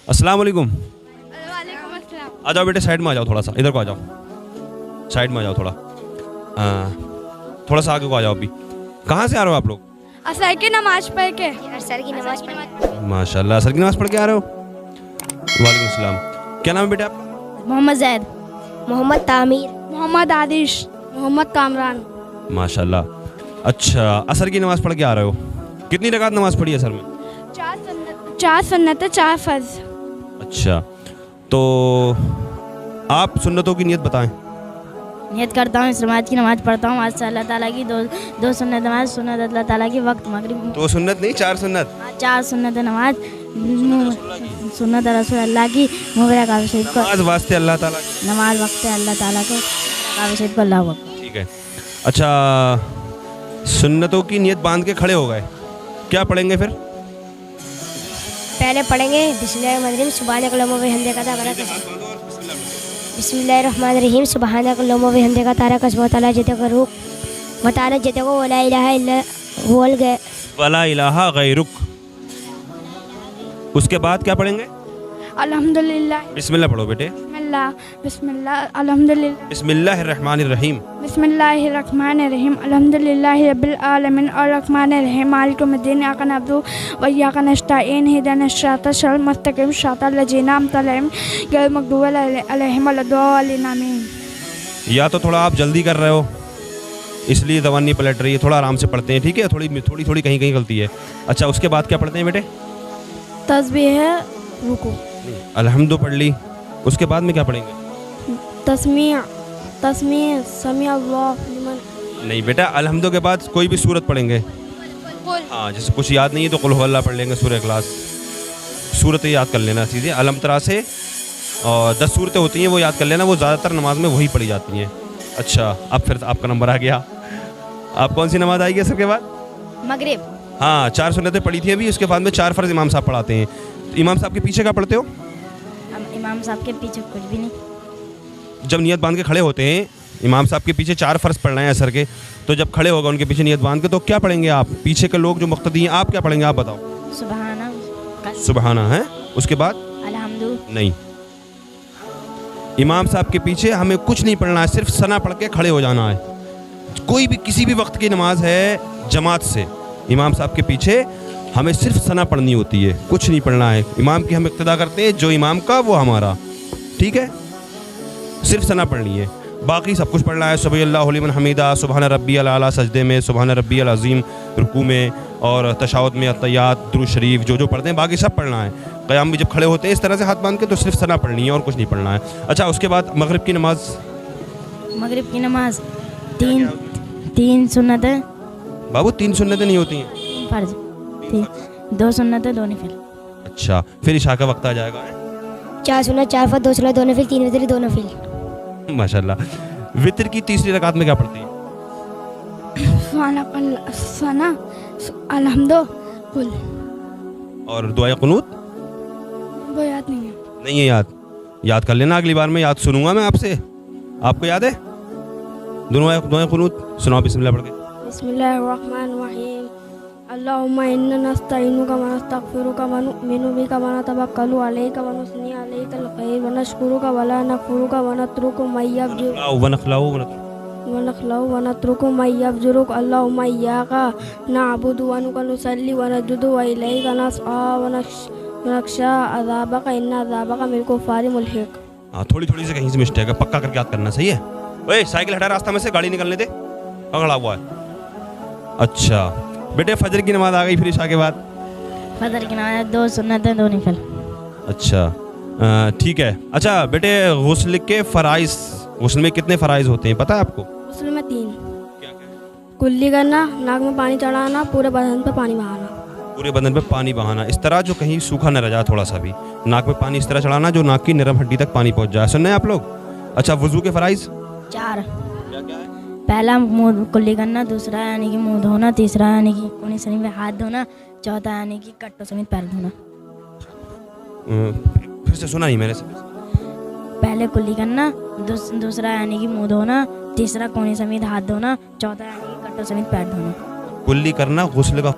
अस्सलाम वालेकुम। वालेकुम अस्सलाम। आ जाओ बेटे, साइड में आ जाओ, थोड़ा सा इधर को आ जाओ, साइड में आ जाओ थोड़ा, थोड़ा सा आगे को आ जाओ। अभी कहाँ से आ रहे हो आप लोग? असर की नमाज पढ़ के। असर की नमाज पढ़। माशाल्लाह, असर की नमाज पढ़ के आ रहे हो। वालेकुम सलाम। क्या नाम है बेटे आपका? मोहम्मद जैद, मोहम्मद तामीर, मोहम्मद आदिश, मोहम्मद कामरान। माशाल्लाह। अच्छा, असर की नमाज पढ़ के आ रहे हो। कितनी रकात नमाज पढ़ी है असर में? 4 सुन्नत 4 फर्ज। अच्छा, तो आप सुन्नतों की नियत बताएं। नियत करता हूँ इस नमाज की नमाज पढ़ता हूँ आज से अल्लाह ताला की दो सुन्नत नमाज, सुन्नत अल्लाह ताला की वक्त मगरिब। तो सुन्नत नहीं, 4 सुन्नत। 4 सुन्नत नमाज, सुन्नत रसूल अल्लाह की, मुबारक काबा शरीफ को नमाज वास्ते अल्लाह ताला की। नमाज वक्त है अल्लाह ताला के, काबा शरीफ को अल्लाह अकबर। ठीक है। अच्छा, सुन्नतों की नियत बांध के खड़े हो गए, क्या पढ़ेंगे फिर? पहले पढ़ेंगे बिस्मिल्लाहिर्रहमानिर्रहीम सुब्हानकल्लाहुम्मा व बिहम्दिका बिस्मिल्लाहिर्रहमानिर्रहीम सुब्हानकल्लाहुम्मा व बिहम्दिका तारा कसम ताला जते रूह व ताला जते को वला इलाहा इल्ला हुवल ग वला इलाहा गैरुक। उसके बाद क्या पढ़ेंगे? अल्हम्दुलिल्लाह। बिस्मिल्लाह पढ़ो बेटे। बिस्मिल्लाह बिस्मिल्लाह अल्हम्दुलिल्लाह बिस्मिल्लाहिर्रहमानिर्रहीम। बिस्मिल्लाहिर्रहमानिर्रहीम अल्हम्दुलिल्लाहि रब्बिल आलमीन अर्रहमानिर्रहीम मालिकि यौमिद्दीन इय्याका नअबुदु व इय्याका नस्तईन इहदिनस सिरातल मुस्तकीम सिरातल लज़ीना अनअमता अलैहिम गैरिल मग़दूबि अलैहिम वलद्दालिन आमीन। या तो थोड़ा आप जल्दी कर रहे हो इसलिए ज़बान नहीं पलट रही है, थोड़ा आराम से पढ़ते हैं, ठीक है? थोड़ी कहीं कहीं गलती है। अच्छा, उसके बाद क्या पढ़ते हैं बेटे? तस्बीह है, रुकू, अल्हम्दु पढ़ ली। उसके बाद में क्या पढ़ेंगे? तस्मीह समी अल्लाह लिमन। नहीं बेटा, अल्हम्दु के बाद कोई भी सूरत पढ़ेंगे। हाँ, जैसे कुछ याद नहीं है तो कुल हुवल्लाह पढ़ लेंगे, सूरह इखलास। सूरतें याद कर लेना सीधे, अलम तरा से, और 10 सूरतें होती हैं वो याद कर लेना, वो ज़्यादातर नमाज में वही पढ़ी जाती हैं। अच्छा, अब फिर आपका नंबर आ गया। आप कौन सी नमाज आएगी असर के बाद? मगरिब। हाँ, 4 सुन्नतें पढ़ी थी अभी, उसके बाद में 4 फ़र्ज़ इमाम साहब पढ़ाते हैं। तो इमाम साहब के पीछे क्या पढ़ते हो? इमाम साहब के पीछे कुछ भी नहीं। जब नियत बांध के खड़े होते हैं, इमाम साहब के पीछे 4 फ़र्ज़ पढ़ना है असर के, तो जब खड़े होगा उनके पीछे नियत बांध के, तो क्या पढ़ेंगे आप? पीछे के लोग जो मुक़्तदी हैं, आप क्या पढ़ेंगे? आप बताओ। सुबहाना, सुबहाना है। उसके बाद अल्हम्दु। नहीं, इमाम साहब के पीछे हमें कुछ नहीं पढ़ना है, सिर्फ सना पढ़ के खड़े हो जाना है। कोई भी किसी भी वक्त की नमाज है जमात से, इमाम साहब के पीछे हमें सिर्फ सना पढ़नी होती है, कुछ नहीं पढ़ना है। इमाम की हम इक्तदा करते हैं, जो इमाम का वो हमारा, ठीक है? सिर्फ सना पढ़नी है, बाकी सब कुछ पढ़ना है। सुबहानल्लाहु लिमन हमीदा, सुबहान रब्बियल आला सजदे में, सुबहान रब्बियल अज़ीम रुकू में, और तशहुद में अत्तहियात, दुरूद शरीफ, जो जो पढ़ते हैं बाकी सब पढ़ना है। क़याम भी जब खड़े होते हैं इस तरह से हाथ बांध के, तो सिर्फ सना पढ़नी है और कुछ नहीं पढ़ना है। अच्छा, उसके बाद मगरिब की नमाज। मगरिब की नमाज 3 सुन्नत है बाबू, 3 सुन्नतें नहीं होती हैं, फर्ज, 2 सुन्नत है 2 नफिल। अच्छा, फिर इशा का वक्त आ जाएगा। 4 सुन्नत 4 फर्ज 2 सुन्नत 2 नफिल 3 वितर 2 नफिल। माशाल्लाह। वितर की तीसरी रकात में क्या पढ़ती है? सना अल्हम्दु कुल। और दुआ कुनूत वो याद नहीं है। नहीं है याद? याद कर लेना, अगली बार मैं याद सुनूंगा मैं आपसे। आपको याद है? दुआ कुनूत सुनाओ बिस्मिल्लाह पढ़ के। बिस्मिल्लाहिर्रहमानिर्रहीम अल्लाहुम्मा इन्ना नस्तईनुका व नस्तगफिरुका व नु'मिनु बिका व नतवक्कलु अलैका व नुस्नी अलैकल खैर व नशकुरुका व ला नकफुरुका व नत्रुकु व नत्रुकु मय्यबजुरुक अल्लाहुम्मा इय्याका नअबुदु व नुसल्ली व नसजुदु व इलैका नसआ व नख्शा अज़ाबका इन्ना अज़ाबका मिल कुफ़ारि मुल्हिक। हाँ, थोड़ी से कहीं से मिस्टेक है, पक्का करके याद करना, सही है? ओए, साइकिल हटा रास्ता में से, गाड़ी निकलने दे, पकड़ा हुआ है। अच्छा बेटे, फजर की नमाज आ गई, फिर इशा के बाद? फजर की नमाज 2 सुन्नत है 2 नफिल। अच्छा, ठीक है। अच्छा बेटे, गुस्ल के फ़राइज़, गुस्ल में कितने फ़राइज़ होते हैं पता है आपको? गुस्ल में 3। कुल्ली करना, नाक में पानी चढ़ाना, पूरे बदन पे पानी बहाना। पूरे बदन पे पानी बहाना, इस तरह जो कहीं सूखा न रह जाए, थोड़ा सा भी नाक में पानी इस तरह चढ़ाना जो नाक की नरम हड्डी तक पानी पहुंच जाए। सुन रहे हैं आप लोग? अच्छा, वुज़ू के फ़राइज़ 4। पहला मुँह कुल्ली करना, दूसरा यानी कि मुँह धोना, तीसरा यानी कि कोने शरीर में हाथ धोना, चौथा यानी कि कट्टों समेत पैर धोना। फिर से सुना ही मैंने से। पहले कुल्ली करना, दूसरा यानी कि मुँह धोना, तीसरा कोने समेत हाथ धोना, चौथा यानी कि कट्टों समेत पैर धोना। कुल्ली करना गुस्ल का